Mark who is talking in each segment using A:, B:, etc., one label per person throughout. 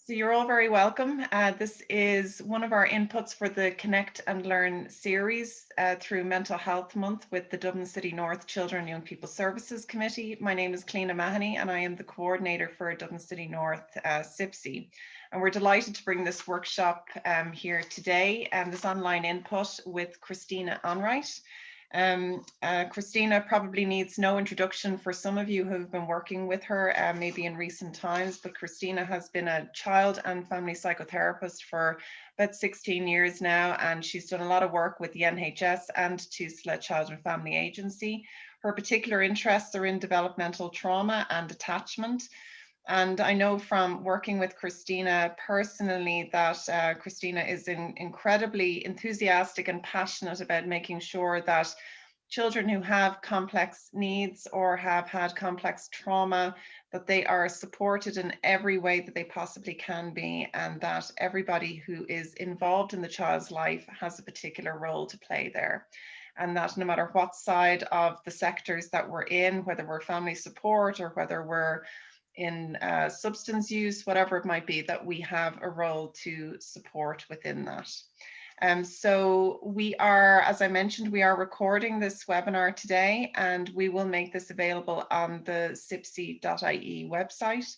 A: So you're all very welcome. This is one of our inputs for the Connect and Learn series through Mental Health Month with the Dublin City North Children and Young People Services Committee. My name is Christina Mahoney and I am the coordinator for Dublin City North CYPSC. And we're delighted to bring this workshop here today and this online input with Christina Enright. Christina probably needs no introduction for some of you who have been working with her maybe in recent times, but Christina has been a child and family psychotherapist for about 16 years now, and she's done a lot of work with the NHS and TUSLA Child and Family Agency. Her particular interests are in developmental trauma and attachment. And I know from working with Christina personally that Christina is incredibly enthusiastic and passionate about making sure that children who have complex needs or have had complex trauma, that they are supported in every way that they possibly can be, and that everybody who is involved in the child's life has a particular role to play there. And that no matter what side of the sectors that we're in, whether we're family support or whether we're in substance use, whatever it might be, that we have a role to support within that. So we are, as I mentioned, we are recording this webinar today, and we will make this available on the cypsc.ie website.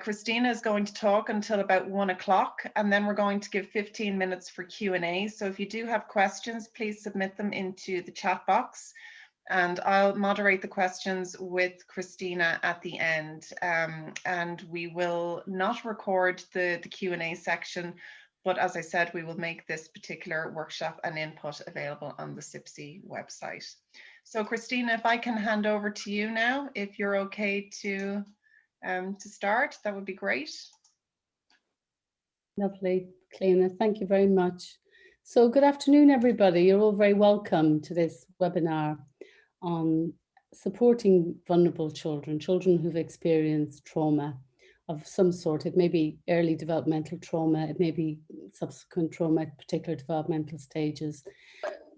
A: Christina is going to talk until about 1 o'clock, and then we're going to give 15 minutes for Q&A. So if you do have questions, please submit them into the chat box, and I'll moderate the questions with Christina at the end. And we will not record the Q&A section, but as I said, we will make this particular workshop and input available on the CYPSC website. So Christina, if I can hand over to you now, if you're okay to start, that would be great.
B: Lovely, Christina, thank you very much. So good afternoon, everybody. You're all very welcome to this webinar on supporting vulnerable children, children who've experienced trauma of some sort. It may be early developmental trauma, it may be subsequent trauma at particular developmental stages.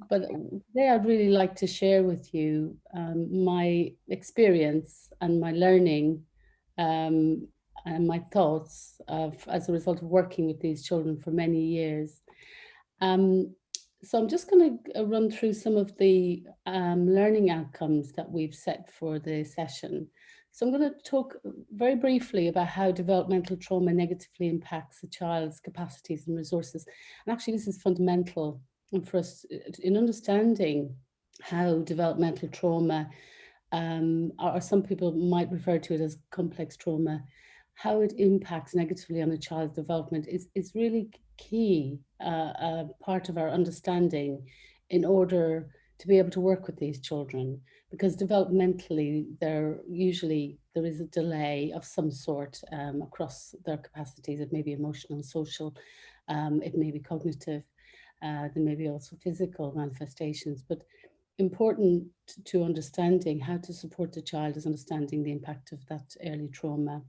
B: But today I'd really like to share with you my experience and my learning and my thoughts as a result of working with these children for many years. So I'm just going to run through some of the learning outcomes that we've set for the session. So I'm going to talk very briefly about how developmental trauma negatively impacts a child's capacities and resources. And actually this is fundamental for us in understanding how developmental trauma, or some people might refer to it as complex trauma, how it impacts negatively on a child's development is really key part of our understanding in order to be able to work with these children, because developmentally there is a delay of some sort across their capacities. It may be emotional, social, it may be cognitive, there may be also physical manifestations, but important to understanding how to support the child is understanding the impact of that early trauma.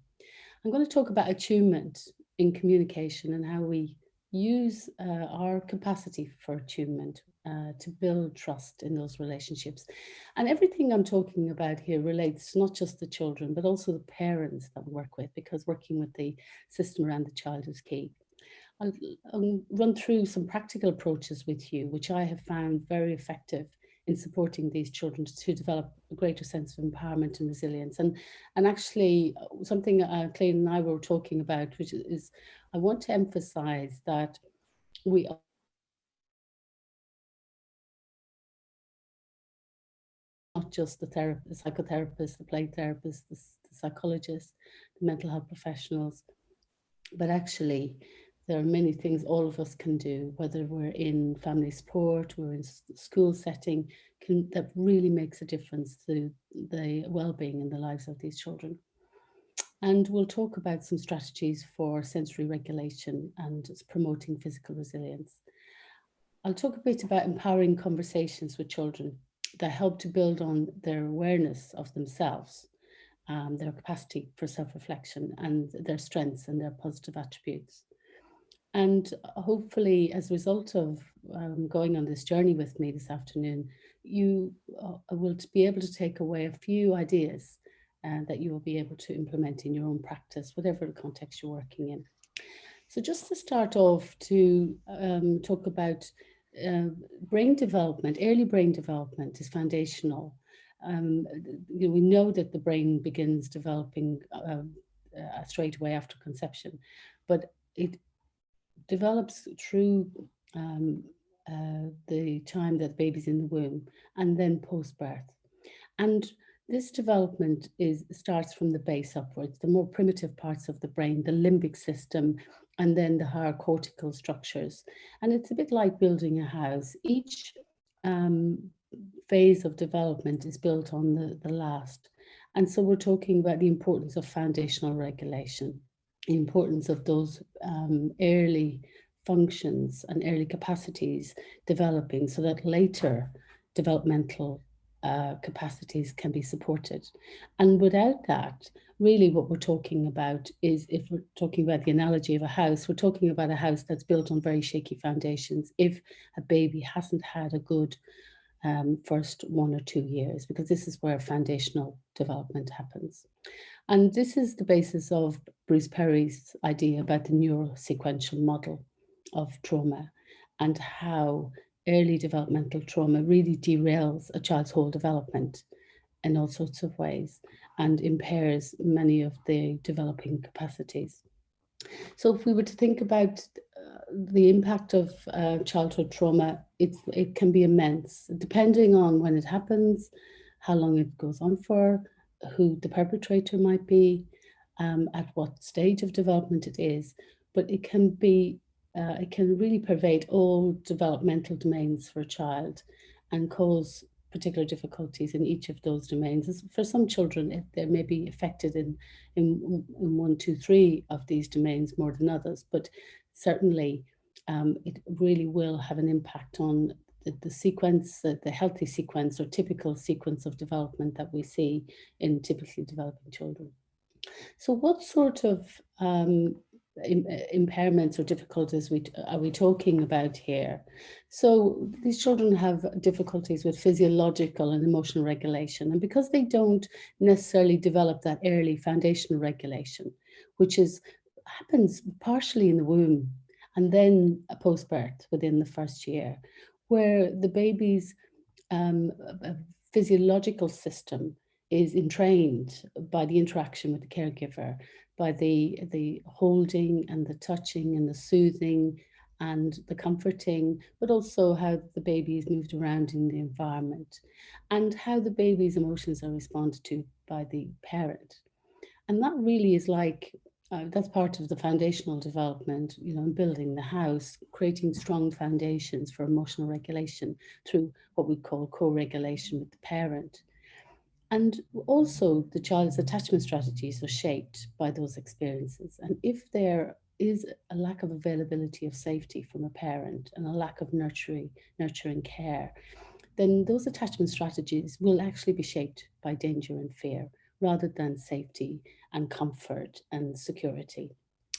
B: I'm going to talk about attunement in communication and how we use our capacity for attunement to build trust in those relationships. And everything I'm talking about here relates to not just the children, but also the parents that we work with, because working with the system around the child is key. I'll run through some practical approaches with you, which I have found very effective in supporting these children to develop a greater sense of empowerment and resilience. And actually something Clay and I were talking about, which is I want to emphasize that we not just the therapist, the psychotherapist, the play therapist, the psychologist, the mental health professionals, but actually there are many things all of us can do, whether we're in family support, we're in school setting, that really makes a difference to the well-being and the lives of these children. And we'll talk about some strategies for sensory regulation and promoting physical resilience. I'll talk a bit about empowering conversations with children that help to build on their awareness of themselves, their capacity for self-reflection and their strengths and their positive attributes. And hopefully, as a result of going on this journey with me this afternoon, you will be able to take away a few ideas that you will be able to implement in your own practice, whatever the context you're working in. So just to start off to talk about brain development, early brain development is foundational. We know that the brain begins developing straight away after conception, but it develops through the time that the baby's in the womb and then post-birth. And this development starts from the base upwards, the more primitive parts of the brain, the limbic system, and then the higher cortical structures. And it's a bit like building a house. Each phase of development is built on the last. And so we're talking about the importance of foundational regulation, the importance of those early functions and early capacities developing so that later developmental capacities can be supported. And without that, really what we're talking about is, if we're talking about the analogy of a house, we're talking about a house that's built on very shaky foundations if a baby hasn't had a good first 1 or 2 years, because this is where foundational development happens. And this is the basis of Bruce Perry's idea about the neurosequential model of trauma and how early developmental trauma really derails a child's whole development in all sorts of ways and impairs many of the developing capacities. So if we were to think about the impact of childhood trauma, it can be immense, depending on when it happens, how long it goes on for, who the perpetrator might be, at what stage of development it is. But it can really pervade all developmental domains for a child and cause particular difficulties in each of those domains. For some children, they may be affected in 1, 2, 3 of these domains more than others, but certainly it really will have an impact on the sequence, the healthy sequence or typical sequence of development that we see in typically developing children. So what sort of impairments or difficulties are we talking about here? So these children have difficulties with physiological and emotional regulation, and because they don't necessarily develop that early foundational regulation, which happens partially in the womb and then post-birth within the first year, where the baby's physiological system is entrained by the interaction with the caregiver, by the holding and the touching and the soothing and the comforting, but also how the baby is moved around in the environment and how the baby's emotions are responded to by the parent. And that really is like, that's part of the foundational development, building the house, creating strong foundations for emotional regulation through what we call co-regulation with the parent. And also the child's attachment strategies are shaped by those experiences. And if there is a lack of availability of safety from a parent and a lack of nurturing care, then those attachment strategies will actually be shaped by danger and fear rather than safety and comfort and security.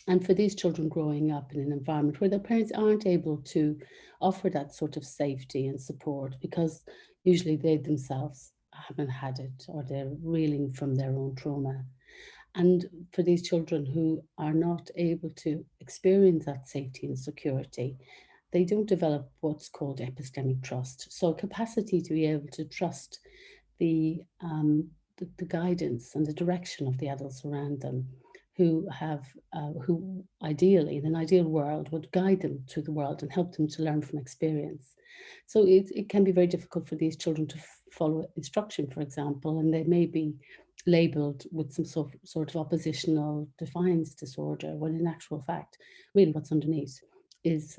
B: And for these children growing up in an environment where their parents aren't able to offer that sort of safety and support because usually they themselves haven't had it or they're reeling from their own trauma. And for these children who are not able to experience that safety and security, they don't develop what's called epistemic trust. So a capacity to be able to trust the guidance and the direction of the adults around them who ideally in an ideal world would guide them through the world and help them to learn from experience. So it can be very difficult for these children to follow instruction, for example, and they may be labeled with some sort of oppositional defiance disorder, when in actual fact, really what's underneath is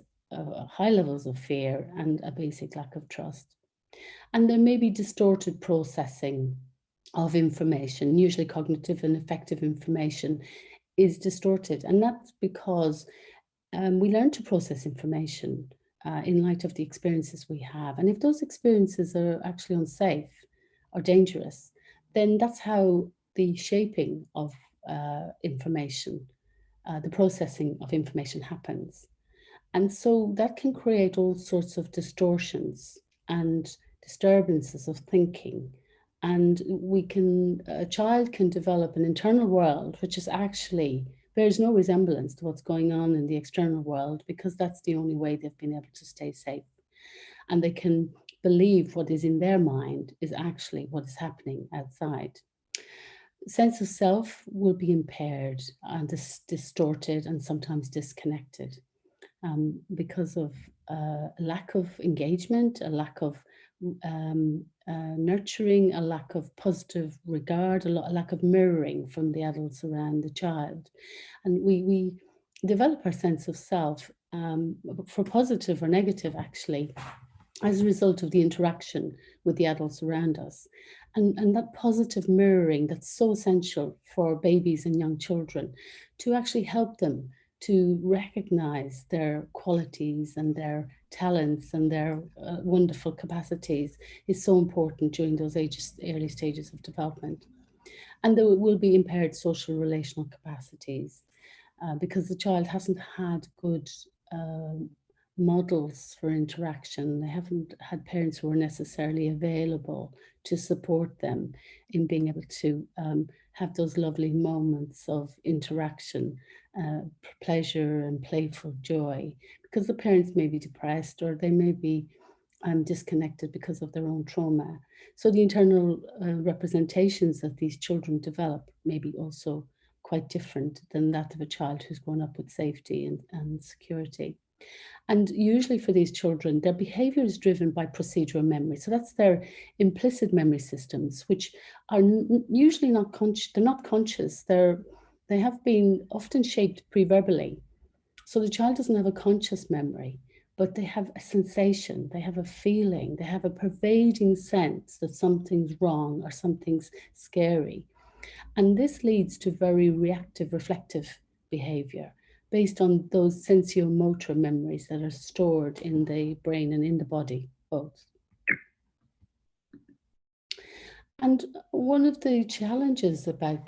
B: high levels of fear and a basic lack of trust. And there may be distorted processing of information, usually cognitive and affective information is distorted. And that's because we learn to process information in light of the experiences we have. And if those experiences are actually unsafe or dangerous, then that's how the shaping of information, the processing of information happens. And so that can create all sorts of distortions and disturbances of thinking And a child can develop an internal world, which is actually bears no resemblance to what's going on in the external world, because that's the only way they've been able to stay safe. And they can believe what is in their mind is actually what is happening outside. Sense of self will be impaired and distorted and sometimes disconnected because of a lack of engagement, a lack of nurturing, a lack of positive regard, a lack of mirroring from the adults around the child. And we develop our sense of self for positive or negative, actually, as a result of the interaction with the adults around us. And that positive mirroring that's so essential for babies and young children, to actually help them to recognize their qualities and their talents and their wonderful capacities, is so important during those early stages of development. And there will be impaired social relational capacities because the child hasn't had good models for interaction. They haven't had parents who are necessarily available to support them in being able to have those lovely moments of interaction, pleasure and playful joy, because the parents may be depressed or they may be disconnected because of their own trauma. So the internal representations that these children develop may be also quite different than that of a child who's grown up with safety and security. And usually for these children, their behavior is driven by procedural memory. So that's their implicit memory systems, which are usually not conscious. They're not conscious. They have been often shaped pre-verbally. So the child doesn't have a conscious memory, but they have a sensation, they have a feeling, they have a pervading sense that something's wrong or something's scary. And this leads to very reactive, reflective behavior based on those sensio-motor memories that are stored in the brain and in the body, both. And one of the challenges about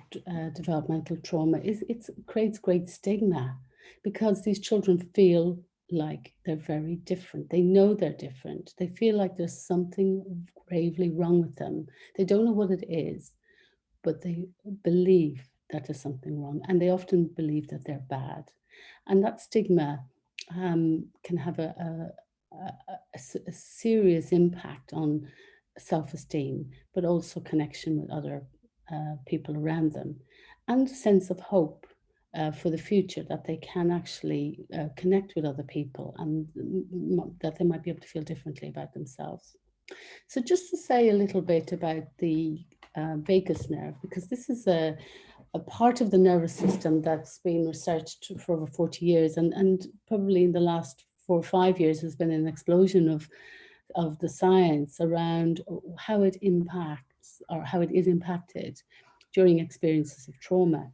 B: developmental trauma is it creates great stigma, because these children feel like they're very different. They know they're different. They feel like there's something gravely wrong with them. They don't know what it is, but they believe that there's something wrong, and they often believe that they're bad. And that stigma can have a serious impact on self-esteem, but also connection with other people around them, and a sense of hope for the future, that they can actually connect with other people and that they might be able to feel differently about themselves. So just to say a little bit about the vagus nerve, because this is a part of the nervous system that's been researched for over 40 years, and probably in the last 4 or 5 years has been an explosion of the science around how it impacts, or how it is impacted during experiences of trauma.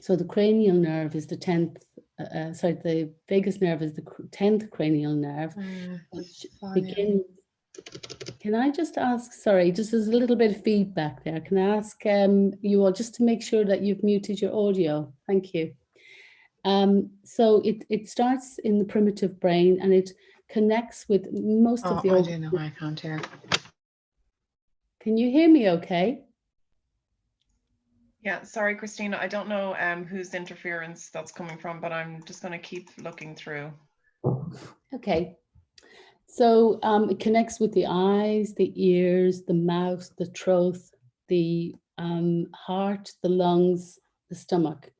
B: So the cranial nerve is the 10th, the vagus nerve is the 10th cranial nerve, which begins. Can I just ask, sorry, just there's a little bit of feedback there. Can I ask you all just to make sure that you've muted your audio? Thank you. So it starts in the primitive brain, and it connects with most of the...
C: I don't know why I can't hear.
B: Can you hear me okay?
A: Yeah, sorry, Christina. I don't know whose interference that's coming from, but I'm just going to keep looking through.
B: Okay. So it connects with the eyes, the ears, the mouth, the throat, the heart, the lungs, the stomach.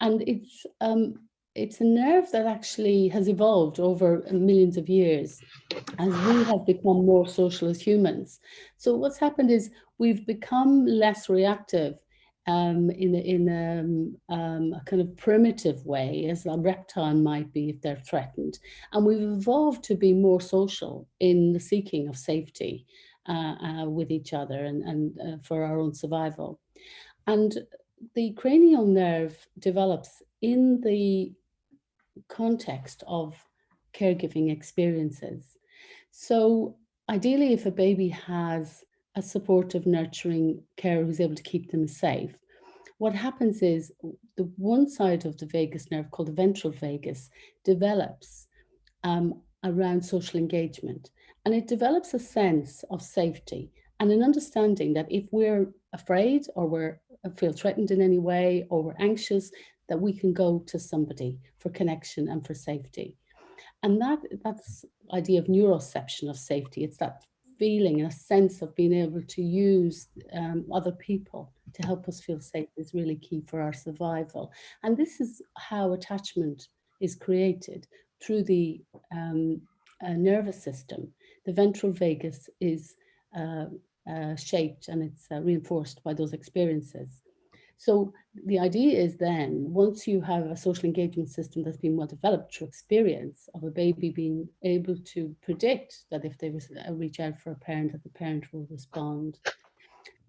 B: And it's a nerve that actually has evolved over millions of years as we have become more social as humans. So what's happened is we've become less reactive in a kind of primitive way, as a reptile might be if they're threatened. And we've evolved to be more social in the seeking of safety with each other and for our own survival. And the cranial nerve develops in the context of caregiving experiences. So ideally, if a baby has a supportive, nurturing carer who's able to keep them safe, what happens is the one side of the vagus nerve, called the ventral vagus, develops around social engagement. And it develops a sense of safety And an understanding that if we're afraid or feel threatened in any way or we're anxious, that we can go to somebody for connection and for safety. And that's idea of neuroception of safety. It's that feeling and a sense of being able to use other people to help us feel safe is really key for our survival. And this is how attachment is created through the nervous system. The ventral vagus is shaped and it's reinforced by those experiences. So the idea is then, once you have a social engagement system that's been well developed through experience of a baby being able to predict that if they reach out for a parent, that the parent will respond,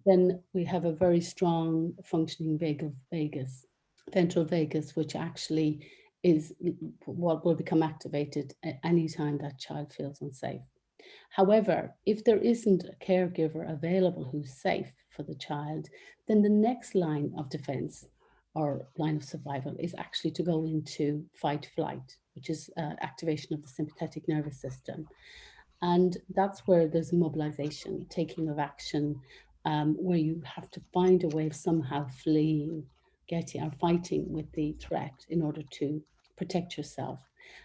B: then we have a very strong functioning ventral vagus, which actually is what will become activated at any time that child feels unsafe. However, if there isn't a caregiver available who's safe for the child, then the next line of defense or line of survival is actually to go into fight flight, which is activation of the sympathetic nervous system. And that's where there's mobilization, taking of action, where you have to find a way of somehow fleeing, getting or fighting with the threat in order to protect yourself.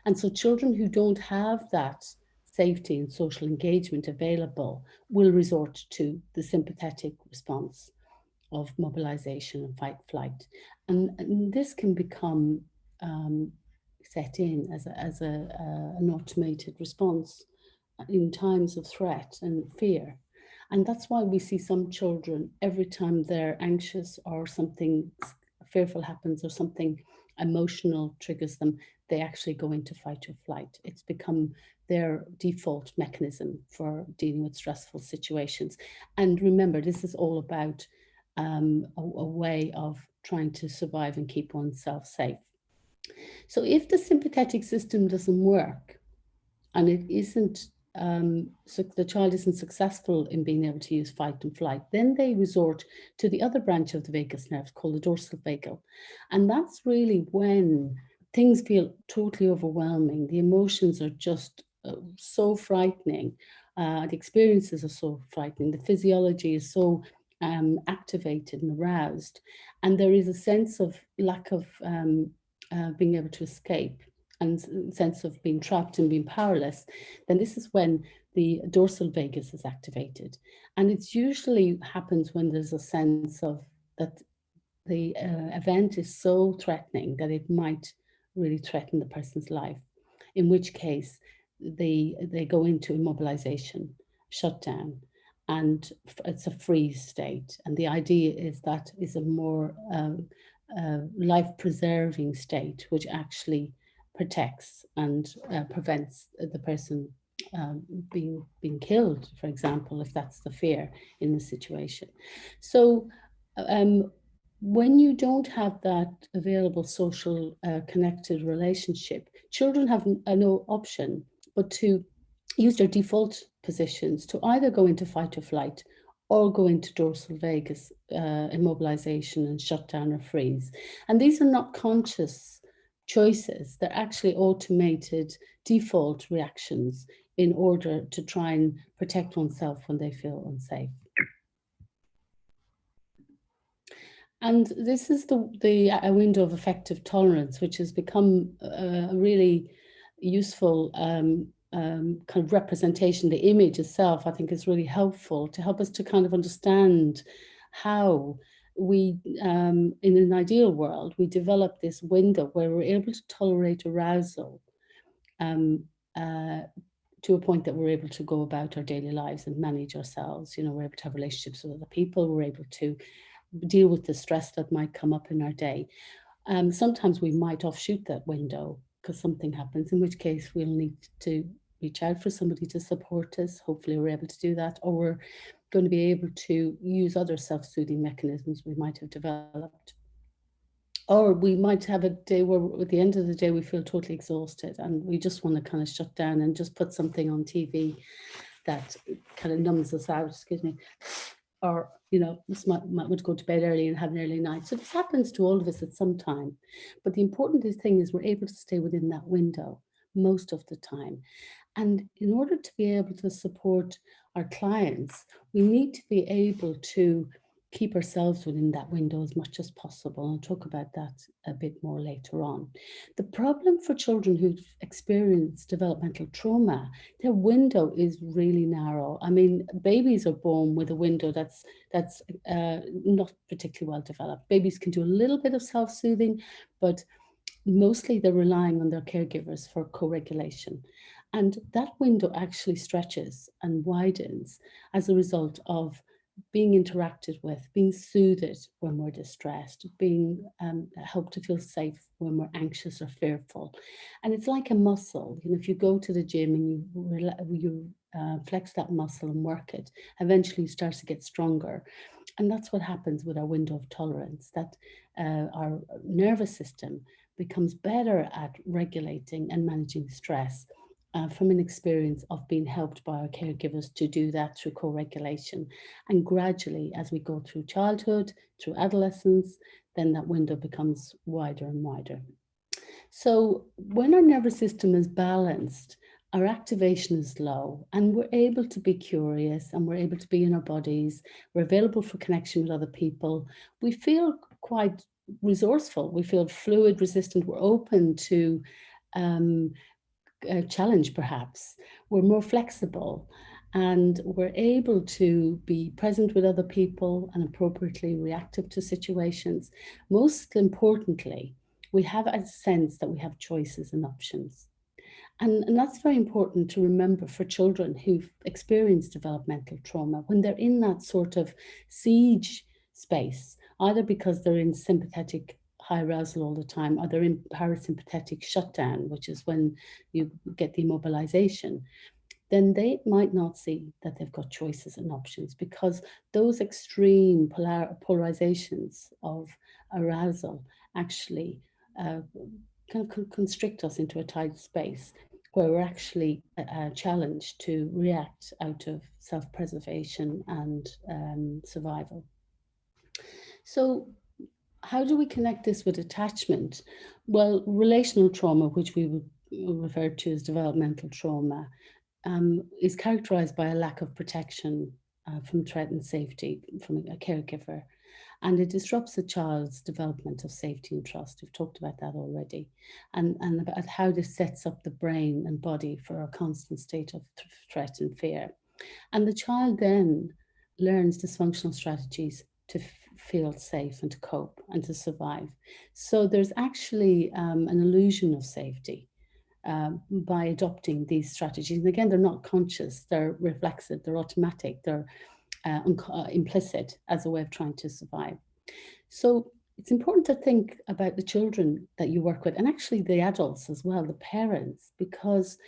B: And so children who don't have that safety and social engagement available will resort to the sympathetic response of mobilization and fight flight. And this can become set in as an automated response in times of threat and fear. And that's why we see some children, every time they're anxious or something fearful happens or something emotional triggers them, they actually go into fight or flight. It's become their default mechanism for dealing with stressful situations. And remember, this is all about a way of trying to survive and keep oneself safe. So if the sympathetic system doesn't work and it isn't, so the child isn't successful in being able to use fight and flight, then they resort to the other branch of the vagus nerve called the dorsal vagal. And that's really when things feel totally overwhelming. The emotions are just so frightening. The experiences are so frightening. The physiology is so activated and aroused. And there is a sense of lack of being able to escape and sense of being trapped and being powerless, then this is when the dorsal vagus is activated. And it usually happens when there's a sense of that the event is so threatening that it might really threaten the person's life, in which case they go into immobilization, shutdown, and it's a freeze state. And the idea is that is a more life-preserving state, which actually protects and prevents the person being killed, for example, if that's the fear in the situation. So when you don't have that available social connected relationship, children have no option but to use their default positions to either go into fight or flight or go into dorsal vagus immobilization and shutdown or freeze. And these are not conscious choices, they're actually automated default reactions in order to try and protect oneself when they feel unsafe. And this is the window of affective tolerance, which has become a really useful kind of representation. The image itself, I think, is really helpful to help us to kind of understand how we, in an ideal world, we develop this window where we're able to tolerate arousal to a point that we're able to go about our daily lives and manage ourselves. You know, we're able to have relationships with other people, we're able to deal with the stress that might come up in our day. Sometimes we might offshoot that window because something happens, in which case we'll need to reach out for somebody to support us. Hopefully we're able to do that, or we're going to be able to use other self-soothing mechanisms we might have developed. Or we might have a day where at the end of the day we feel totally exhausted and we just want to kind of shut down and just put something on TV that kind of numbs us out, excuse me. Or, you know, just might want to go to bed early and have an early night. So this happens to all of us at some time. But the important thing is we're able to stay within that window most of the time. And in order to be able to support our clients, we need to be able to keep ourselves within that window as much as possible. I'll talk about that a bit more later on. The problem for children who've experienced developmental trauma, their window is really narrow. I mean, babies are born with a window that's not particularly well developed. Babies can do a little bit of self-soothing, but mostly they're relying on their caregivers for co-regulation. And that window actually stretches and widens as a result of being interacted with, being soothed when we're distressed, being helped to feel safe when we're anxious or fearful. And it's like a muscle. You know, if you go to the gym and you flex that muscle and work it, eventually you start to get stronger. And that's what happens with our window of tolerance, that our nervous system becomes better at regulating and managing stress from an experience of being helped by our caregivers to do that through co-regulation. And gradually, as we go through childhood, through adolescence, then that window becomes wider and wider. So when our nervous system is balanced, our activation is low and we're able to be curious and we're able to be in our bodies. We're available for connection with other people. We feel quite resourceful. We feel fluid, resistant. We're open to challenge, perhaps. We're more flexible and we're able to be present with other people and appropriately reactive to situations. Most importantly, we have a sense that we have choices and options. And that's very important to remember for children who've experienced developmental trauma when they're in that sort of siege space, either because they're in sympathetic high arousal all the time, or they're in parasympathetic shutdown, which is when you get the immobilization, then they might not see that they've got choices and options because those extreme polarizations of arousal actually kind of constrict us into a tight space where we're actually challenged to react out of self-preservation and survival. So how do we connect this with attachment? Well, relational trauma, which we would refer to as developmental trauma, is characterized by a lack of protection from threat and safety from a caregiver. And it disrupts a child's development of safety and trust. We've talked about that already. And about how this sets up the brain and body for a constant state of threat and fear. And the child then learns dysfunctional strategies to feel safe and to cope and to survive. So there's actually an illusion of safety by adopting these strategies. And again, they're not conscious, they're reflexive, they're automatic, they're implicit as a way of trying to survive. So it's important to think about the children that you work with and actually the adults as well, the parents, because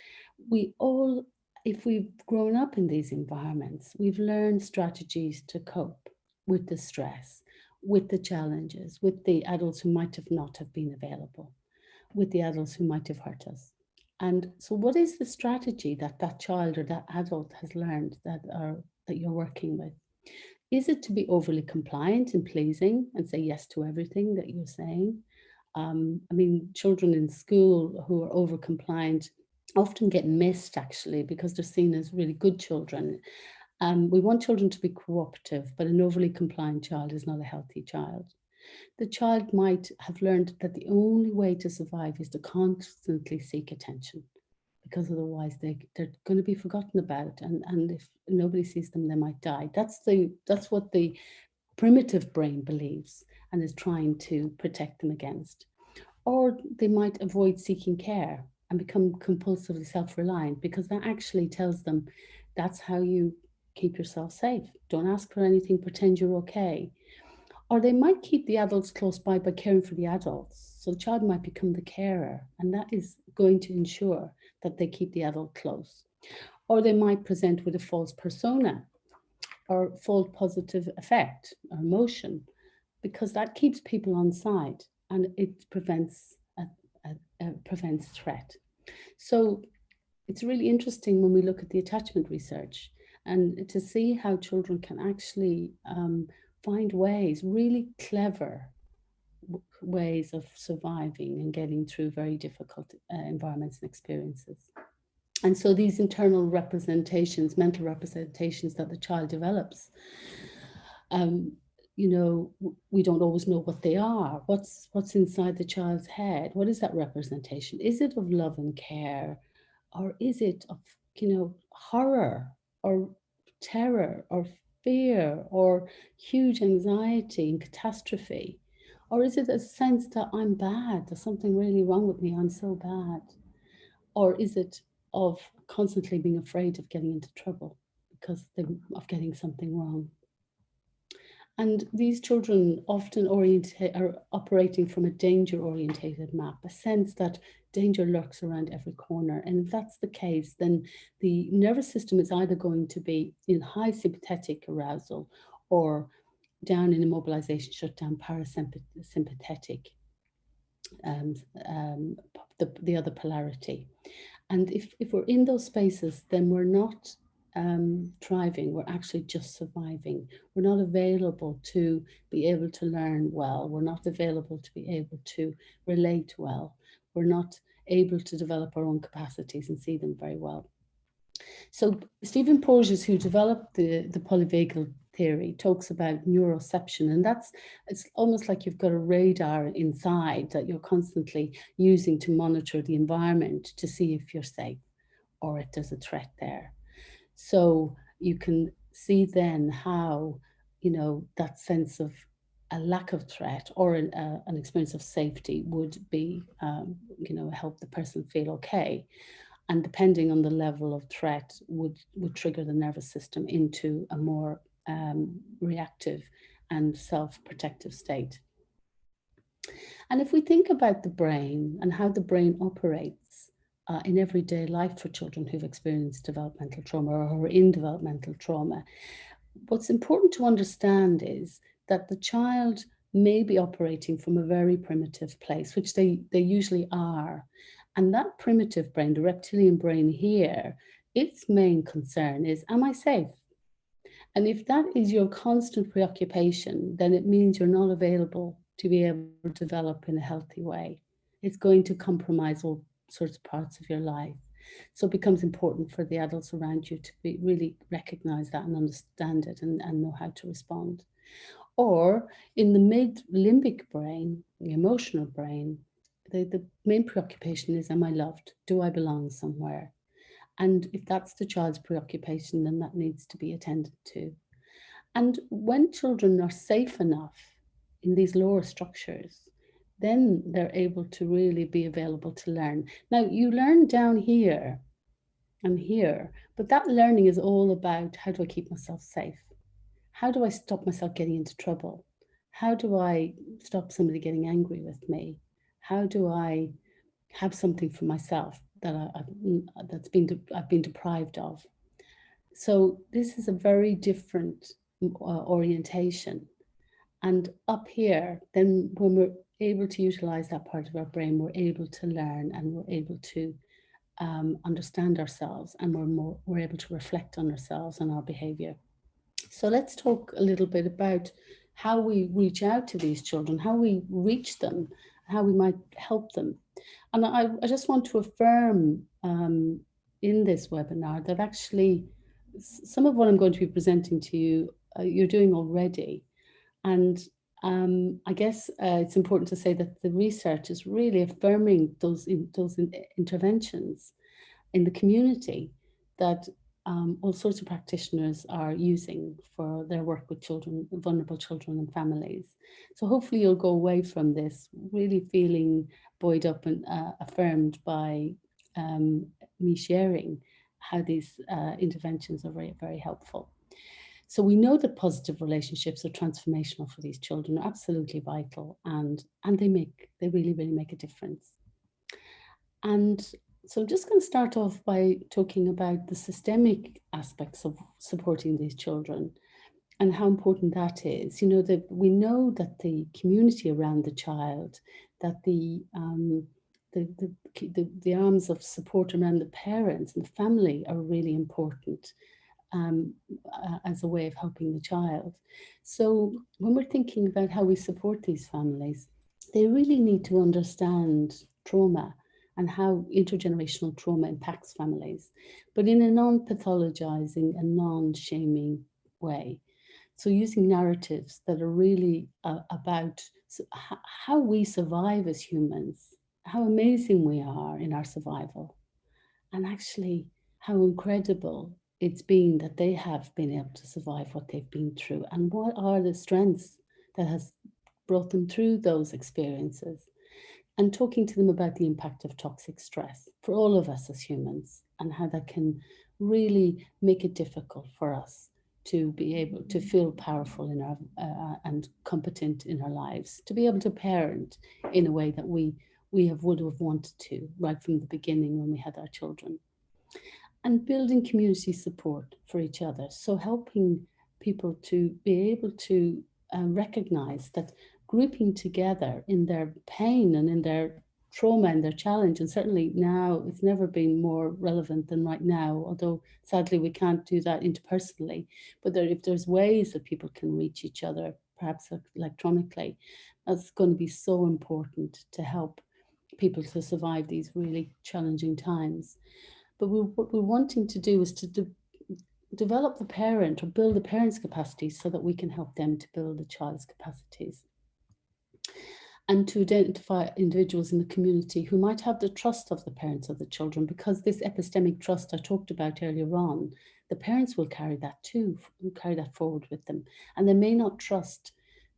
B: we all, if we've grown up in these environments, we've learned strategies to cope with the stress, with the challenges, with the adults who might have not have been available, with the adults who might have hurt us. And so what is the strategy that that child or that adult has learned that you're working with? Is it to be overly compliant and pleasing and say yes to everything that you're saying? I mean, children in school who are over compliant often get missed actually because they're seen as really good children. We want children to be cooperative, but an overly compliant child is not a healthy child. The child might have learned that the only way to survive is to constantly seek attention because otherwise they're going to be forgotten about, and if nobody sees them, they might die. That's what the primitive brain believes and is trying to protect them against. Or they might avoid seeking care and become compulsively self-reliant because that actually tells them that's how you keep yourself safe. Don't ask for anything, pretend you're okay. Or they might keep the adults close by caring for the adults. So the child might become the carer, and that is going to ensure that they keep the adult close. Or they might present with a false persona or false positive effect or emotion, because that keeps people on side and it prevents prevents threat. So it's really interesting when we look at the attachment research and to see how children can actually find ways, really clever ways of surviving and getting through very difficult environments and experiences. And so these internal representations, mental representations that the child develops, you know, we don't always know what they are. What's inside the child's head? What is that representation? Is it of love and care, or is it of, you know, horror or terror or fear or huge anxiety and catastrophe? Or is it a sense that I'm bad, there's something really wrong with me, I'm so bad? Or is it of constantly being afraid of getting into trouble because of getting something wrong? And these children often are operating from a danger-orientated map, a sense that danger lurks around every corner. And if that's the case, then the nervous system is either going to be in high sympathetic arousal or down in immobilization, shutdown, parasympathetic, the other polarity. And if we're in those spaces, then we're not thriving, we're actually just surviving. We're not available to be able to learn well. We're not available to be able to relate well. We're not able to develop our own capacities and see them very well. So Stephen Porges, who developed the polyvagal theory, talks about neuroception, and it's almost like you've got a radar inside that you're constantly using to monitor the environment to see if you're safe or if there's a threat there. So you can see then how, you know, that sense of a lack of threat or an experience of safety would be, you know, help the person feel okay. And depending on the level of threat would trigger the nervous system into a more reactive and self-protective state. And if we think about the brain and how the brain operates in everyday life for children who've experienced developmental trauma or who are in developmental trauma, what's important to understand is that the child may be operating from a very primitive place, which they usually are. And that primitive brain, the reptilian brain here, its main concern is, am I safe? And if that is your constant preoccupation, then it means you're not available to be able to develop in a healthy way. It's going to compromise all sorts of parts of your life. So it becomes important for the adults around you to really recognize that and understand it and know how to respond. Or in the mid-limbic brain, the emotional brain, the main preoccupation is, am I loved? Do I belong somewhere? And if that's the child's preoccupation, then that needs to be attended to. And when children are safe enough in these lower structures, then they're able to really be available to learn. Now, you learn down here and here, but that learning is all about, how do I keep myself safe? How do I stop myself getting into trouble? How do I stop somebody getting angry with me? How do I have something for myself that I've been deprived of? So this is a very different orientation. And up here, then when we're able to utilize that part of our brain, we're able to learn and we're able to understand ourselves, and we're able to reflect on ourselves and our behavior. So let's talk a little bit about how we reach out to these children, how we reach them, how we might help them. And I just want to affirm in this webinar that actually some of what I'm going to be presenting to you, you're doing already. And I guess it's important to say that the research is really affirming those interventions in the community that all sorts of practitioners are using for their work with children, vulnerable children and families. So hopefully you'll go away from this really feeling buoyed up and affirmed by me sharing how these interventions are very, very helpful. So we know that positive relationships are transformational for these children, are absolutely vital, and they really, really make a difference. And so I'm just going to start off by talking about the systemic aspects of supporting these children and how important that is. You know, that we know that the community around the child, that the arms of support around the parents and the family are really important as a way of helping the child. So when we're thinking about how we support these families, they really need to understand trauma and how intergenerational trauma impacts families, but in a non-pathologizing and non-shaming way. So using narratives that are really about how we survive as humans, how amazing we are in our survival, and actually how incredible it's been that they have been able to survive what they've been through, and what are the strengths that has brought them through those experiences, and talking to them about the impact of toxic stress for all of us as humans, and how that can really make it difficult for us to be able to feel powerful in our and competent in our lives, to be able to parent in a way that we would have wanted to right from the beginning when we had our children. And building community support for each other. So helping people to be able to recognize that grouping together in their pain and in their trauma and their challenge, and certainly now it's never been more relevant than right now, although sadly we can't do that interpersonally, but if there's ways that people can reach each other, perhaps electronically, that's going to be so important to help people to survive these really challenging times. But what we're wanting to do is to develop the parent or build the parent's capacities so that we can help them to build the child's capacities. And to identify individuals in the community who might have the trust of the parents of the children, because this epistemic trust I talked about earlier on, the parents will carry that too, carry that forward with them. And they may not trust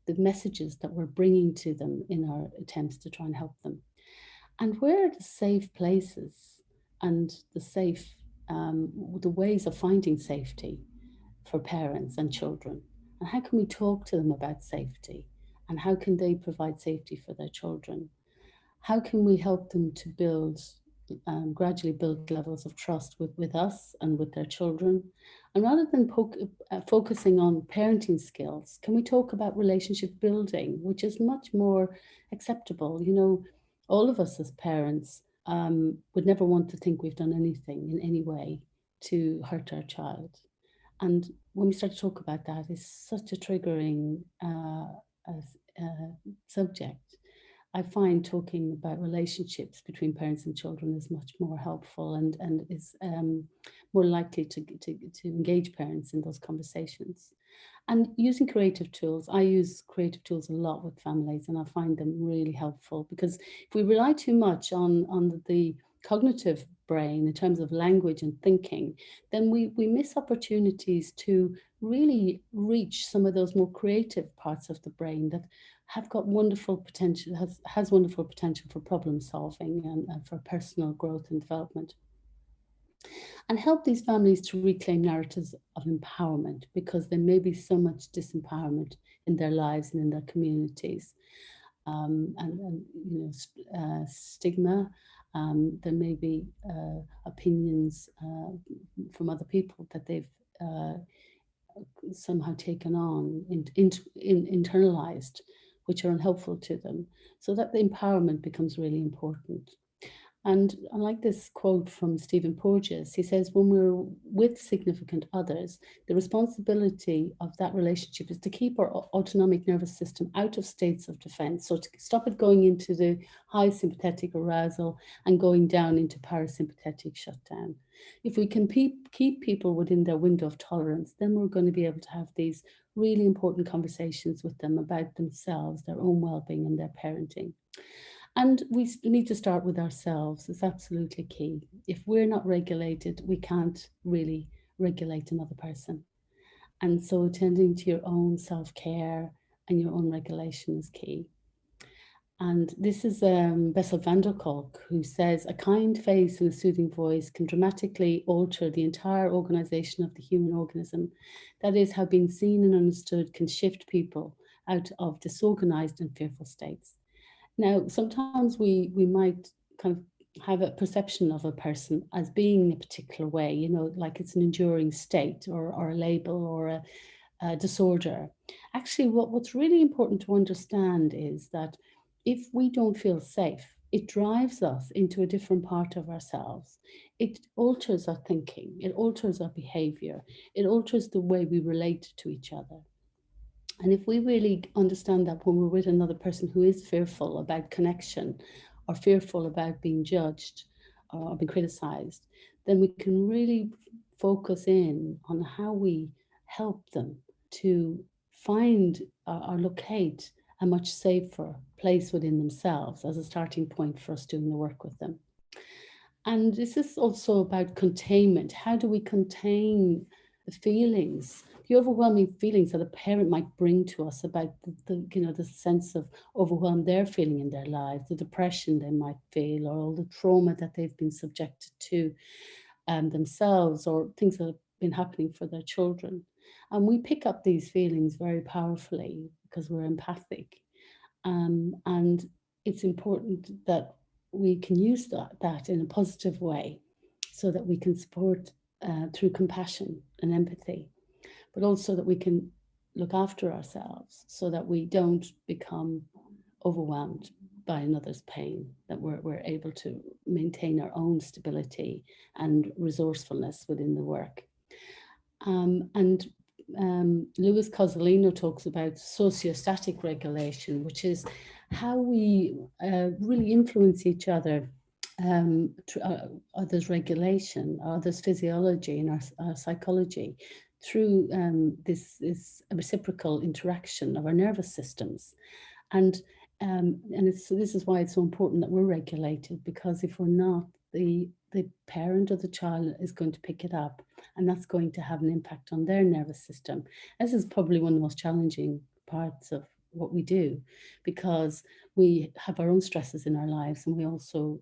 B: the messages that we're bringing to them in our attempts to try and help them. And where are the safe places and the ways of finding safety for parents and children? And how can we talk to them about safety? And how can they provide safety for their children? How can we help them to gradually build levels of trust with us and with their children? And rather than focusing on parenting skills, can we talk about relationship building, which is much more acceptable? You know, all of us as parents would never want to think we've done anything in any way to hurt our child. And when we start to talk about that, it's such a triggering subject. I find talking about relationships between parents and children is much more helpful and is more likely to engage parents in those conversations. And using creative tools, I use creative tools a lot with families, and I find them really helpful, because if we rely too much on the cognitive brain in terms of language and thinking, then we miss opportunities to really reach some of those more creative parts of the brain that have got wonderful potential, has wonderful potential for problem solving and for personal growth and development. And help these families to reclaim narratives of empowerment, because there may be so much disempowerment in their lives and in their communities. And you know, stigma. There may be opinions from other people that they've somehow taken on, internalized, which are unhelpful to them. So that the empowerment becomes really important. And I like this quote from Stephen Porges. He says, when we're with significant others, the responsibility of that relationship is to keep our autonomic nervous system out of states of defense. So to stop it going into the high sympathetic arousal and going down into parasympathetic shutdown. If we can keep people within their window of tolerance, then we're going to be able to have these really important conversations with them about themselves, their own well-being and their parenting. And we need to start with ourselves. It's absolutely key. If we're not regulated, we can't really regulate another person. And so attending to your own self-care and your own regulation is key. And this is Bessel van der Kolk, who says, a kind face and a soothing voice can dramatically alter the entire organization of the human organism. That is, how being seen and understood can shift people out of disorganized and fearful states. Now, sometimes we might kind of have a perception of a person as being a particular way, you know, like it's an enduring state or a label or a disorder. Actually, what's really important to understand is that if we don't feel safe, it drives us into a different part of ourselves. It alters our thinking, it alters our behavior, it alters the way we relate to each other. And if we really understand that when we're with another person who is fearful about connection or fearful about being judged or being criticized, then we can really focus in on how we help them to find or locate a much safer place within themselves as a starting point for us doing the work with them. And this is also about containment. How do we contain the feelings, the overwhelming feelings that a parent might bring to us about the sense of overwhelm they're feeling in their lives, the depression they might feel, or all the trauma that they've been subjected to themselves, or things that have been happening for their children. And we pick up these feelings very powerfully because we're empathic. And it's important that we can use that in a positive way so that we can support through compassion and empathy, but also that we can look after ourselves so that we don't become overwhelmed by another's pain, that we're able to maintain our own stability and resourcefulness within the work. And Louis Cozolino talks about sociostatic regulation, which is how we really influence each other, others' regulation, others' physiology, and our psychology through this reciprocal interaction of our nervous systems. And this is why it's so important that we're regulated, because if we're not, the parent or the child is going to pick it up, and that's going to have an impact on their nervous system. This is probably one of the most challenging parts of what we do, because we have our own stresses in our lives, and we also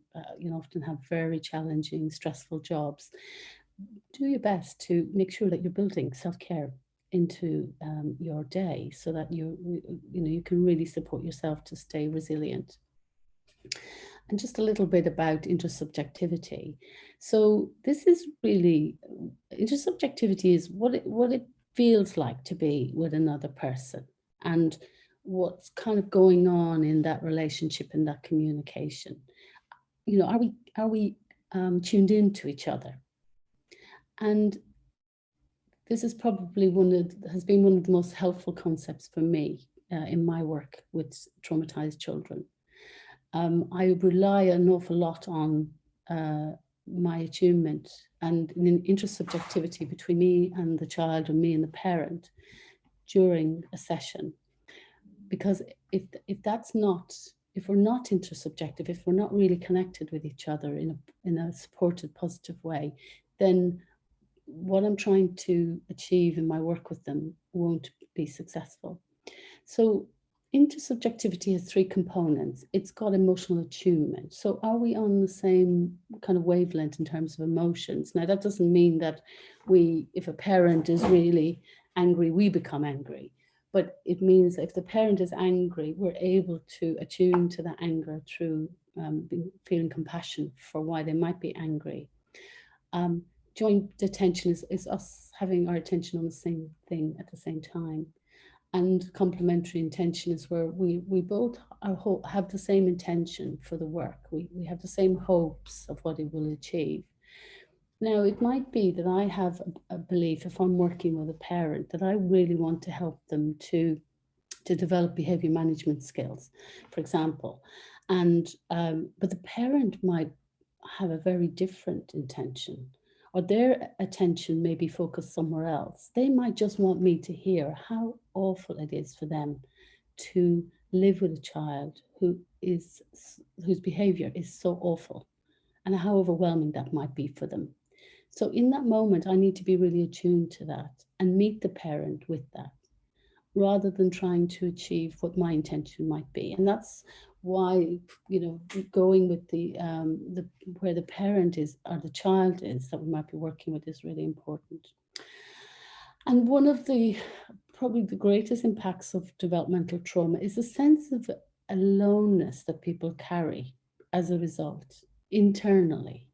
B: often have very challenging, stressful jobs. Do your best to make sure that you're building self-care into your day so that you can really support yourself to stay resilient. And just a little bit about intersubjectivity. So this is really, intersubjectivity is what it feels like to be with another person, and what's kind of going on in that relationship and that communication. Are we tuned into each other? And this is probably has been one of the most helpful concepts for me in my work with traumatized children. I rely an awful lot on my attunement and intersubjectivity between me and the child, or me and the parent during a session. Because if we're not intersubjective, if we're not really connected with each other in a supported, positive way, then what I'm trying to achieve in my work with them won't be successful. So intersubjectivity has three components. It's got emotional attunement. So are we on the same kind of wavelength in terms of emotions? Now, that doesn't mean that if a parent is really angry, we become angry. But it means if the parent is angry, we're able to attune to that anger through feeling compassion for why they might be angry. Joint attention is us having our attention on the same thing at the same time. And complementary intention is where we both have the same intention for the work. We have the same hopes of what it will achieve. Now, it might be that I have a belief, if I'm working with a parent, that I really want to help them to develop behavior management skills, for example. And but the parent might have a very different intention, or their attention may be focused somewhere else. They might just want me to hear how awful it is for them to live with a child whose behavior is so awful, and how overwhelming that might be for them. So in that moment, I need to be really attuned to that and meet the parent with that, rather than trying to achieve what my intention might be. And that's why, going with the where the parent is or the child is that we might be working with is really important. And one of probably the greatest impacts of developmental trauma is a sense of aloneness that people carry as a result internally,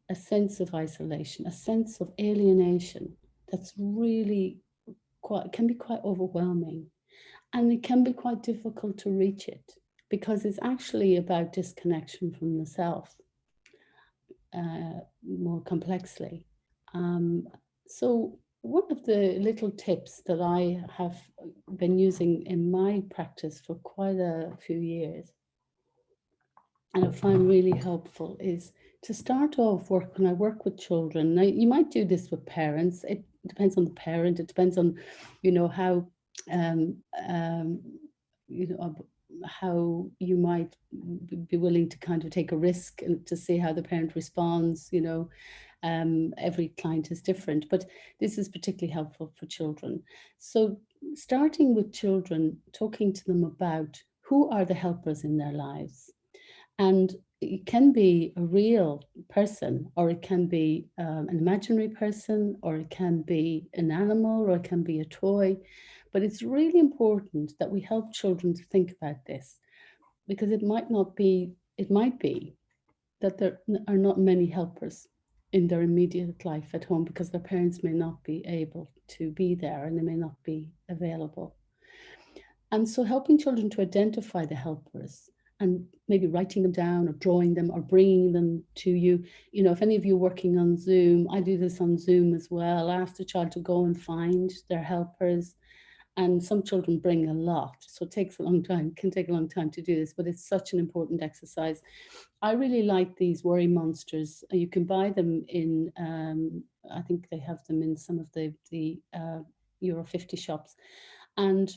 B: a sense of isolation, a sense of alienation that's really can be quite overwhelming, and it can be quite difficult to reach it, because it's actually about disconnection from the self more complexly. So one of the little tips that I have been using in my practice for quite a few years and I find really helpful is to start off when I work with children. Now, you might do this with parents. It depends on the parent. It depends on, how, um, um, you know, how you might be willing to kind of take a risk and to see how the parent responds. Every client is different, but this is particularly helpful for children. So starting with children, talking to them about who are the helpers in their lives. And it can be a real person, or it can be an imaginary person, or it can be an animal, or it can be a toy. But it's really important that we help children to think about this, because it might be that there are not many helpers in their immediate life at home because their parents may not be able to be there and they may not be available. And so helping children to identify the helpers and maybe writing them down or drawing them or bringing them to you. If any of you are working on Zoom, I do this on Zoom as well. I ask the child to go and find their helpers. And some children bring a lot, so it takes a long time, can take a long time to do this, but it's such an important exercise. I really like these worry monsters. You can buy them in, I think they have them in some of the Euro 50 shops. And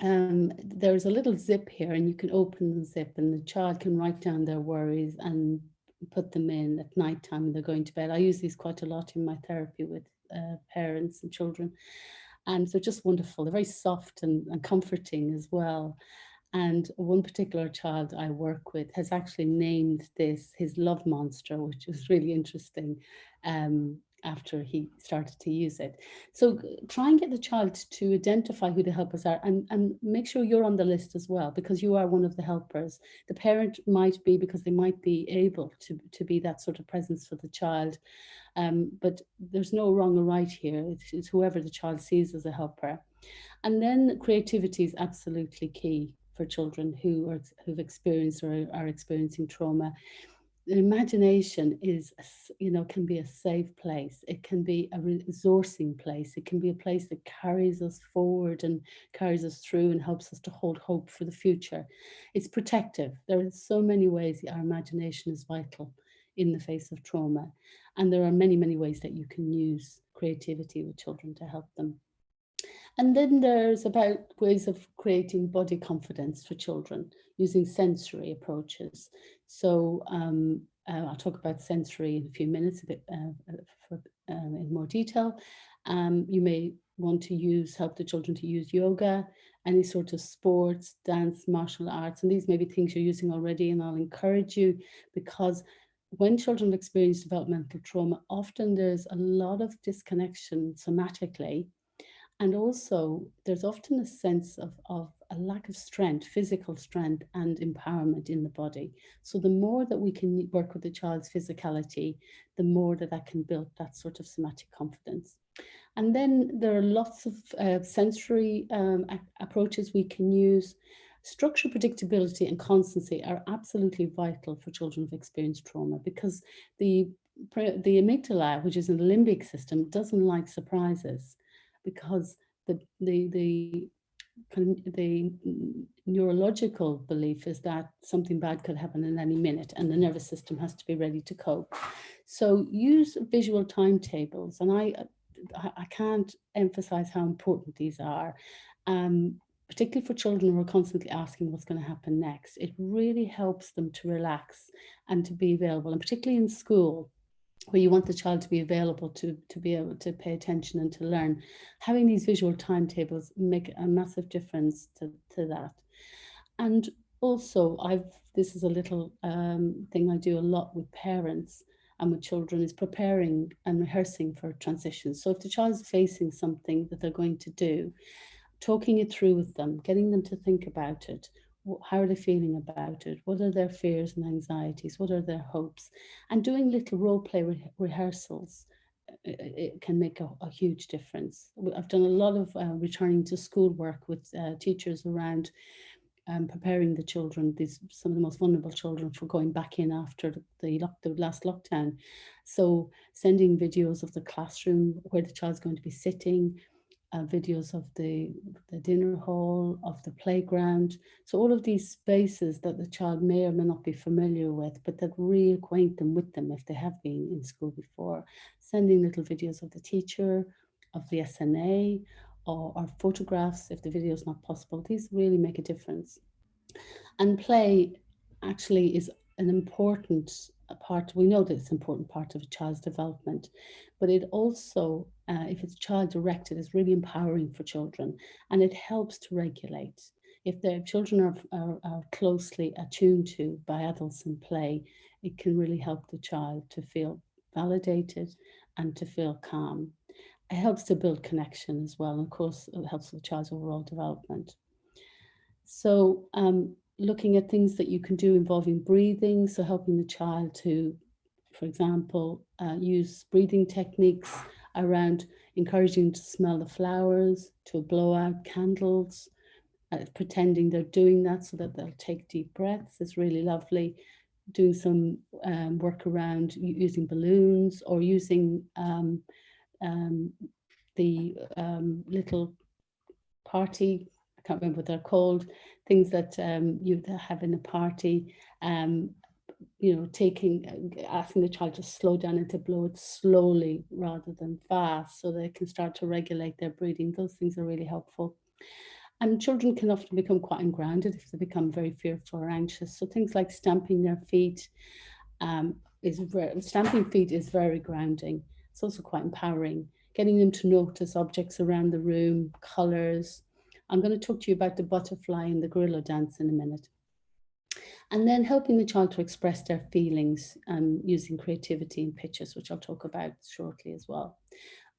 B: there's a little zip here, and you can open the zip, and the child can write down their worries and put them in at night time when they're going to bed. I use these quite a lot in my therapy with parents and children. And they're just wonderful. They're very soft and comforting as well. And one particular child I work with has actually named this his love monster, which is really interesting after he started to use it. So try and get the child to identify who the helpers are, and make sure you're on the list as well, because you are one of the helpers. The parent might be, because they might be able to be that sort of presence for the child. But there's no wrong or right here. It's whoever the child sees as a helper. And then creativity is absolutely key for children who've experienced or are experiencing trauma. The imagination can be a safe place. It can be a resourcing place. It can be a place that carries us forward and carries us through and helps us to hold hope for the future. It's protective. There are so many ways our imagination is vital in the face of trauma. And there are many, many ways that you can use creativity with children to help them. And then there's about ways of creating body confidence for children using sensory approaches. So I'll talk about sensory in a few minutes, a bit in more detail. You may want to help the children to use yoga, any sort of sports, dance, martial arts, and these may be things you're using already, and I'll encourage you, because when children experience developmental trauma, often there's a lot of disconnection somatically. And also, there's often a sense of a lack of strength, physical strength and empowerment in the body. So the more that we can work with the child's physicality, the more that can build that sort of somatic confidence. And then there are lots of sensory approaches we can use. Structure, predictability and constancy are absolutely vital for children who've experienced trauma, because the amygdala, which is in the limbic system, doesn't like surprises, because the neurological belief is that something bad could happen in any minute, and the nervous system has to be ready to cope. So use visual timetables, and I can't emphasize how important these are, particularly for children who are constantly asking what's going to happen next. It really helps them to relax and to be available, and particularly in school, where you want the child to be available to be able to pay attention and to learn. Having these visual timetables make a massive difference to that. And also, this is a little thing I do a lot with parents and with children, is preparing and rehearsing for transitions. So if the child's facing something that they're going to do, talking it through with them, getting them to think about it. How are they feeling about it? What are their fears and anxieties? What are their hopes? And doing little role play rehearsals, it can make a huge difference. I've done a lot of returning to school work with teachers around preparing the children, some of the most vulnerable children, for going back in after the last lockdown. So sending videos of the classroom where the child's going to be sitting, videos of the dinner hall, of the playground. So all of these spaces that the child may or may not be familiar with, but that reacquaint them with them if they have been in school before. Sending little videos of the teacher, of the SNA, or photographs if the video is not possible. These really make a difference. And play actually is an important part. We know that it's an important part of a child's development, but it also, if it's child directed, is really empowering for children, and it helps to regulate. If the children are closely attuned to by adults in play, it can really help the child to feel validated and to feel calm. It helps to build connection as well, and of course, it helps with the child's overall development. So looking at things that you can do involving breathing, so helping the child to, for example, use breathing techniques around encouraging to smell the flowers, to blow out candles, pretending they're doing that so that they'll take deep breaths is really lovely. Doing some work around using balloons, or using the little party, I can't remember what they're called, things that you have in a party, asking the child to slow down and to blow it slowly rather than fast, so they can start to regulate their breathing. Those things are really helpful. And children can often become quite ungrounded if they become very fearful or anxious. So things like stamping their feet, stamping feet is very grounding. It's also quite empowering. Getting them to notice objects around the room, colours. I'm going to talk to you about the butterfly and the gorilla dance in a minute. And then helping the child to express their feelings using creativity and pictures, which I'll talk about shortly as well.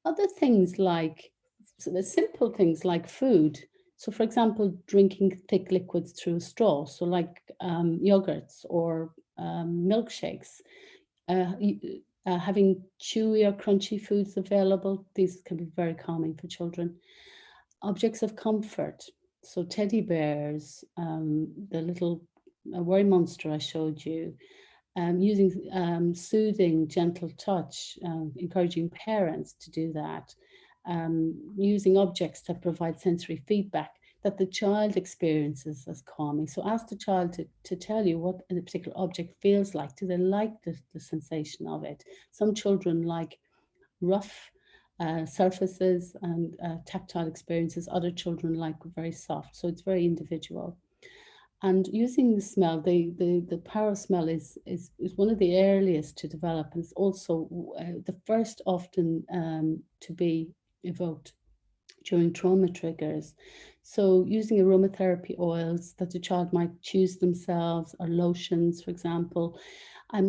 B: Other things like, so the simple things like food. So for example, drinking thick liquids through a straw. So like yogurts or milkshakes. Having chewy or crunchy foods available. These can be very calming for children. Objects of comfort. So teddy bears, the little worry monster I showed you, using soothing, gentle touch, encouraging parents to do that, using objects that provide sensory feedback that the child experiences as calming. So ask the child to tell you what a particular object feels like. Do they like the sensation of it? Some children like rough surfaces and tactile experiences. Other children like very soft. So it's very individual. And using the smell, the power of smell is one of the earliest to develop, and it's also the first often to be evoked during trauma triggers. So using aromatherapy oils that the child might choose themselves, or lotions, for example,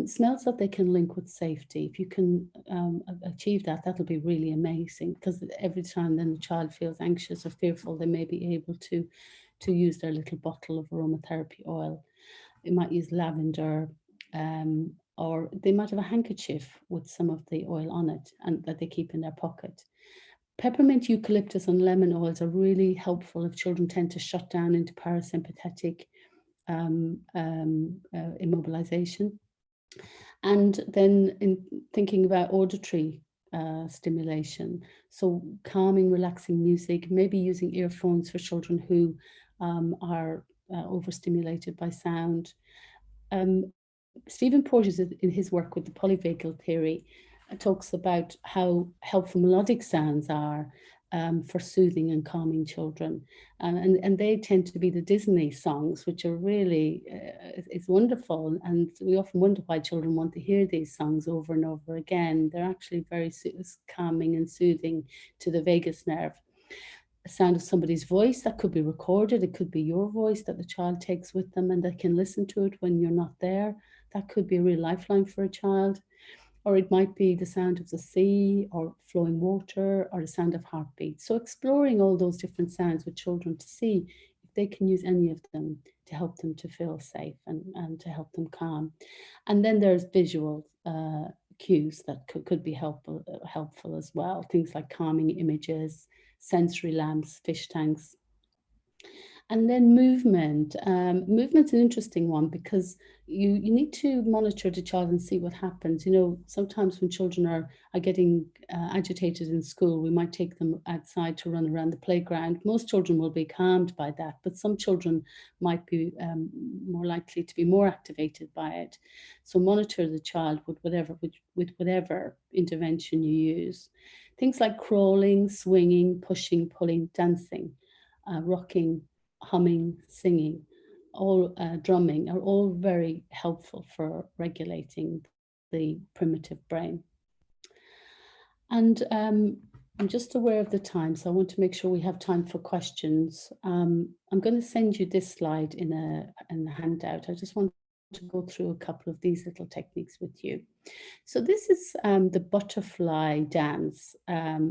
B: smells that they can link with safety. If you can achieve that, that'll be really amazing, because every time then the child feels anxious or fearful, they may be able to use their little bottle of aromatherapy oil. They might use lavender, or they might have a handkerchief with some of the oil on it and that they keep in their pocket. Peppermint, eucalyptus, and lemon oils are really helpful if children tend to shut down into parasympathetic immobilization. And then in thinking about auditory stimulation, so calming, relaxing music, maybe using earphones for children who are overstimulated by sound. Stephen Porges, in his work with the polyvagal theory, talks about how helpful melodic sounds are for soothing and calming children. And they tend to be the Disney songs, which are really, it's wonderful. And we often wonder why children want to hear these songs over and over again. They're actually very calming and soothing to the vagus nerve. A sound of somebody's voice that could be recorded. It could be your voice that the child takes with them and they can listen to it when you're not there. That could be a real lifeline for a child. Or it might be the sound of the sea or flowing water or the sound of heartbeat. So exploring all those different sounds with children to see if they can use any of them to help them to feel safe and to help them calm. And then there's visual cues that could be helpful as well. Things like calming images, sensory lamps, fish tanks. And then movement. Movement's an interesting one because you need to monitor the child and see what happens. You know, sometimes when children are getting agitated in school, we might take them outside to run around the playground. Most children will be calmed by that, but some children might be more likely to be more activated by it. So monitor the child with whatever intervention you use. Things like crawling, swinging, pushing, pulling, dancing, rocking, humming, singing, all drumming are all very helpful for regulating the primitive brain. And I'm just aware of the time, so I want to make sure we have time for questions. I'm going to send you this slide in a handout. I just want to go through a couple of these little techniques with you. So this is the butterfly dance,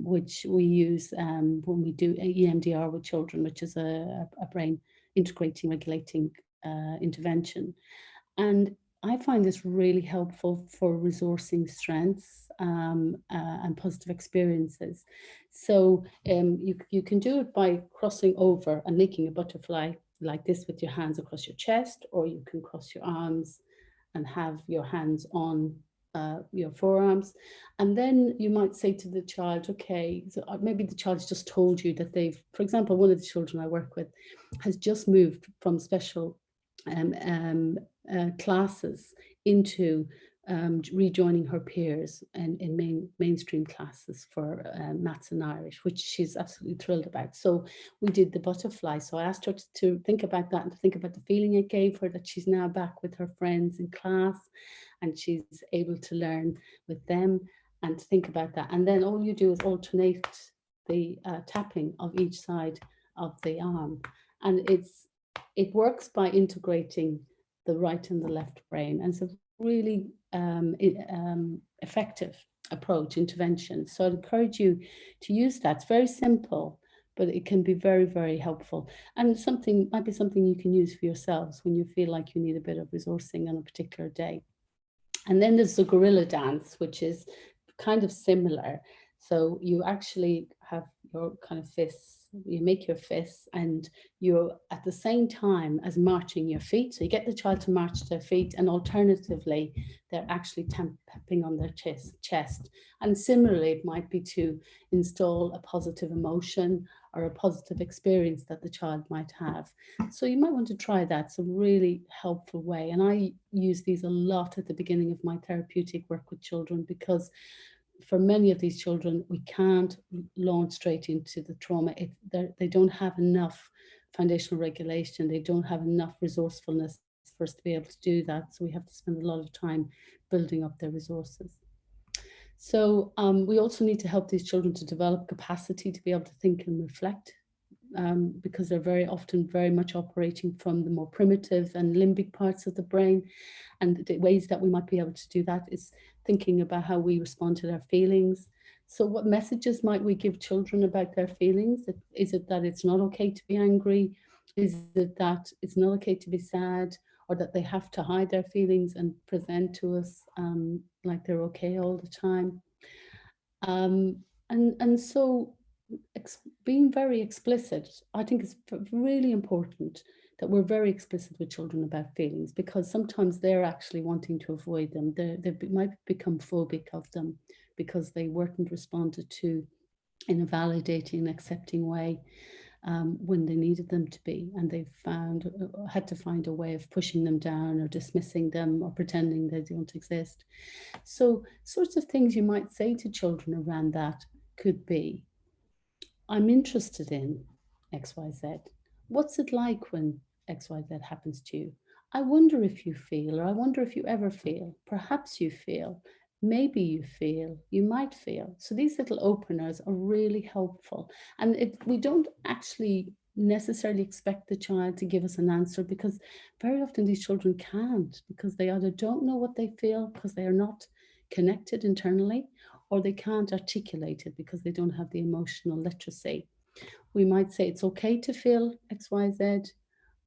B: which we use when we do EMDR with children, which is a brain integrating, regulating intervention. And I find this really helpful for resourcing strengths and positive experiences. So you can do it by crossing over and making a butterfly like this with your hands across your chest, or you can cross your arms and have your hands on your forearms. And then you might say to the child, okay, so maybe the child's just told you that they've, for example, one of the children I work with has just moved from special classes into rejoining her peers in mainstream classes for maths and Irish, which she's absolutely thrilled about. So we did the butterfly. So I asked her to think about that and to think about the feeling it gave her that she's now back with her friends in class and she's able to learn with them, and to think about that. And then all you do is alternate the tapping of each side of the arm. And it works by integrating the right and the left brain. And it's a really effective approach, intervention. So I'd encourage you to use that. It's very simple, but it can be very, very helpful. And something might be something you can use for yourselves when you feel like you need a bit of resourcing on a particular day. And then there's the gorilla dance, which is kind of similar. So you actually have your kind of fists, you make your fists, and you're at the same time as marching your feet. So you get the child to march their feet, and alternatively, they're actually tapping on their chest. And similarly, it might be to install a positive emotion or a positive experience that the child might have. So you might want to try that. It's a really helpful way. And I use these a lot at the beginning of my therapeutic work with children, because for many of these children, we can't launch straight into the trauma. They don't have enough foundational regulation. They don't have enough resourcefulness for us to be able to do that. So we have to spend a lot of time building up their resources. So we also need to help these children to develop capacity to be able to think and reflect, because they're very often very much operating from the more primitive and limbic parts of the brain. And the ways that we might be able to do that is thinking about how we respond to their feelings. So what messages might we give children about their feelings? Is it that it's not okay to be angry? Is it that it's not okay to be sad? Or that they have to hide their feelings and present to us like they're okay all the time? And so being very explicit, I think is really important, that we're very explicit with children about feelings, because sometimes they're actually wanting to avoid them. They might become phobic of them because they weren't responded to in a validating and accepting way when they needed them to be, and they had to find a way of pushing them down or dismissing them or pretending they don't exist. So sorts of things you might say to children around that could be, I'm interested in XYZ. What's it like when XYZ happens to you? I wonder if you feel, or I wonder if you ever feel, perhaps you feel, maybe you feel, you might feel. So these little openers are really helpful. And we don't actually necessarily expect the child to give us an answer, because very often these children can't, because they either don't know what they feel because they are not connected internally, or they can't articulate it because they don't have the emotional literacy. We might say, it's okay to feel XYZ.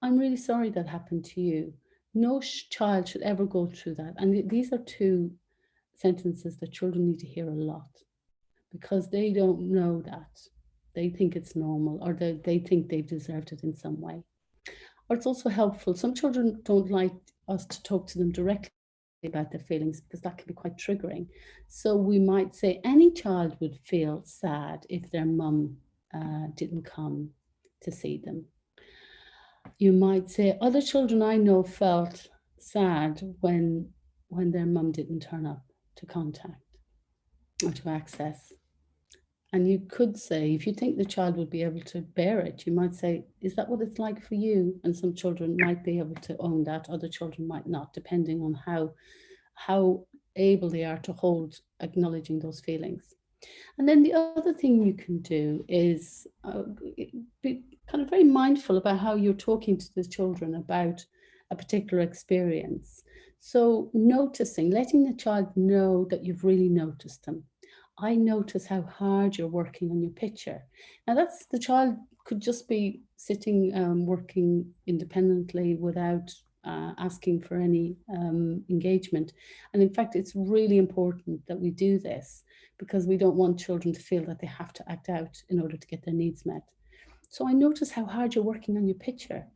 B: I'm really sorry that happened to you. No child should ever go through that. And these are two sentences that children need to hear a lot, because they don't know that. They think it's normal, or they think they've deserved it in some way. Or it's also helpful. Some children don't like us to talk to them directly about their feelings because that can be quite triggering. So we might say any child would feel sad if their mum didn't come to see them. You might say other children I know felt sad when their mum didn't turn up to contact or to access. And you could say, if you think the child would be able to bear it, you might say, is that what it's like for you? And some children might be able to own that, other children might not, depending on how able they are to hold acknowledging those feelings. And then the other thing you can do is be kind of very mindful about how you're talking to the children about a particular experience. So noticing, letting the child know that you've really noticed them. I notice how hard you're working on your picture. Now that's, the child could just be sitting working independently without asking for any engagement. And in fact, it's really important that we do this because we don't want children to feel that they have to act out in order to get their needs met. So I notice how hard you're working on your picture.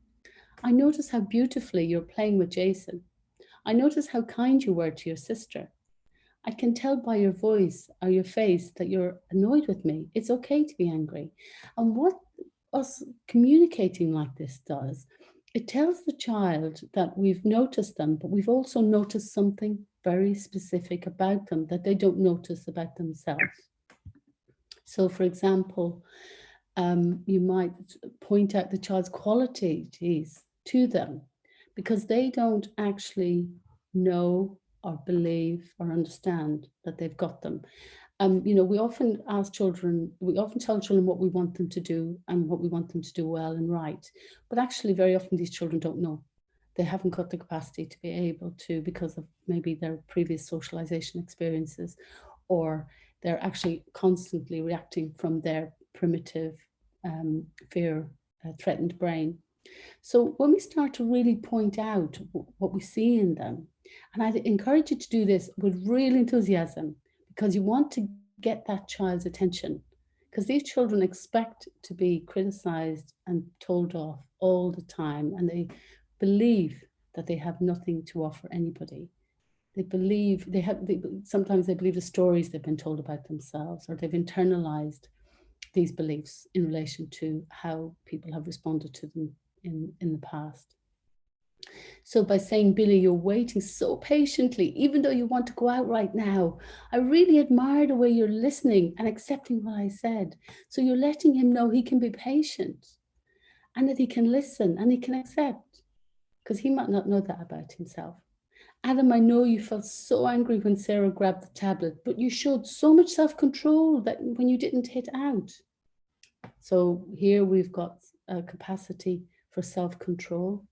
B: I notice how beautifully you're playing with Jason. I notice how kind you were to your sister. I can tell by your voice or your face that you're annoyed with me. It's okay to be angry. And what us communicating like this does, it tells the child that we've noticed them, but we've also noticed something very specific about them that they don't notice about themselves. So, for example, you might point out the child's qualities to them because they don't actually know or believe or understand that they've got them. We often tell children what we want them to do and what we want them to do well and right. But actually, very often these children don't know. They haven't got the capacity to be able to, because of maybe their previous socialization experiences, or they're actually constantly reacting from their primitive fear threatened brain. So when we start to really point out what we see in them, and I'd encourage you to do this with real enthusiasm because you want to get that child's attention, because these children expect to be criticized and told off all the time, and they believe that they have nothing to offer anybody. They believe sometimes they believe the stories they've been told about themselves, or they've internalized these beliefs in relation to how people have responded to them in the past. So by saying, Billy, you're waiting so patiently, even though you want to go out right now, I really admire the way you're listening and accepting what I said. So you're letting him know he can be patient and that he can listen and he can accept, because he might not know that about himself. Adam, I know you felt so angry when Sarah grabbed the tablet, but you showed so much self-control that when you didn't hit out. So here we've got a capacity for self-control.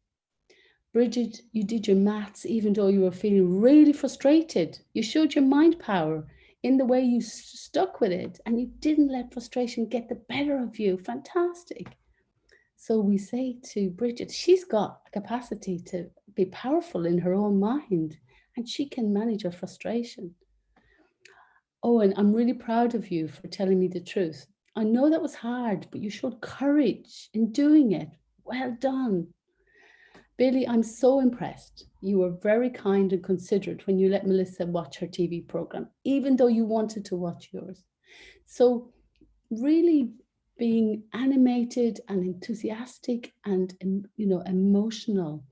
B: Bridget, you did your maths even though you were feeling really frustrated. You showed your mind power in the way you stuck with it, and you didn't let frustration get the better of you. Fantastic. So we say to Bridget, she's got a capacity to be powerful in her own mind, and she can manage her frustration. Oh, and I'm really proud of you for telling me the truth. I know that was hard, but you showed courage in doing it. Well done. Billy, I'm so impressed. You were very kind and considerate when you let Melissa watch her TV program, even though you wanted to watch yours. So really being animated and enthusiastic and emotional,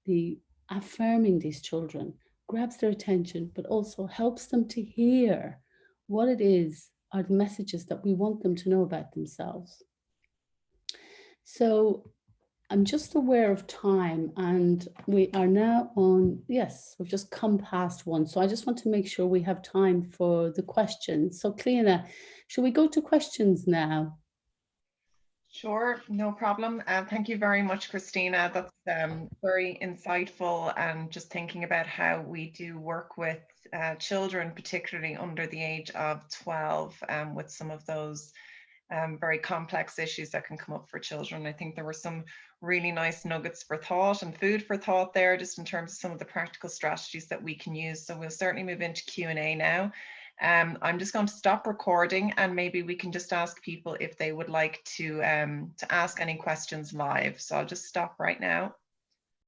B: the affirming these children grabs their attention, but also helps them to hear what it is are the messages that we want them to know about themselves. So I'm just aware of time, and we are now on, yes, we've just come past one. So I just want to make sure we have time for the questions. So Cliona, shall we go to questions now?
A: Sure, no problem. Thank you very much, Christina. That's very insightful, and just thinking about how we do work with children, particularly under the age of 12, with some of those very complex issues that can come up for children. I think there were some really nice nuggets for thought and food for thought there, just in terms of some of the practical strategies that we can use. So we'll certainly move into Q&A now. I'm just going to stop recording, and maybe we can just ask people if they would like to ask any questions live. So I'll just stop right now.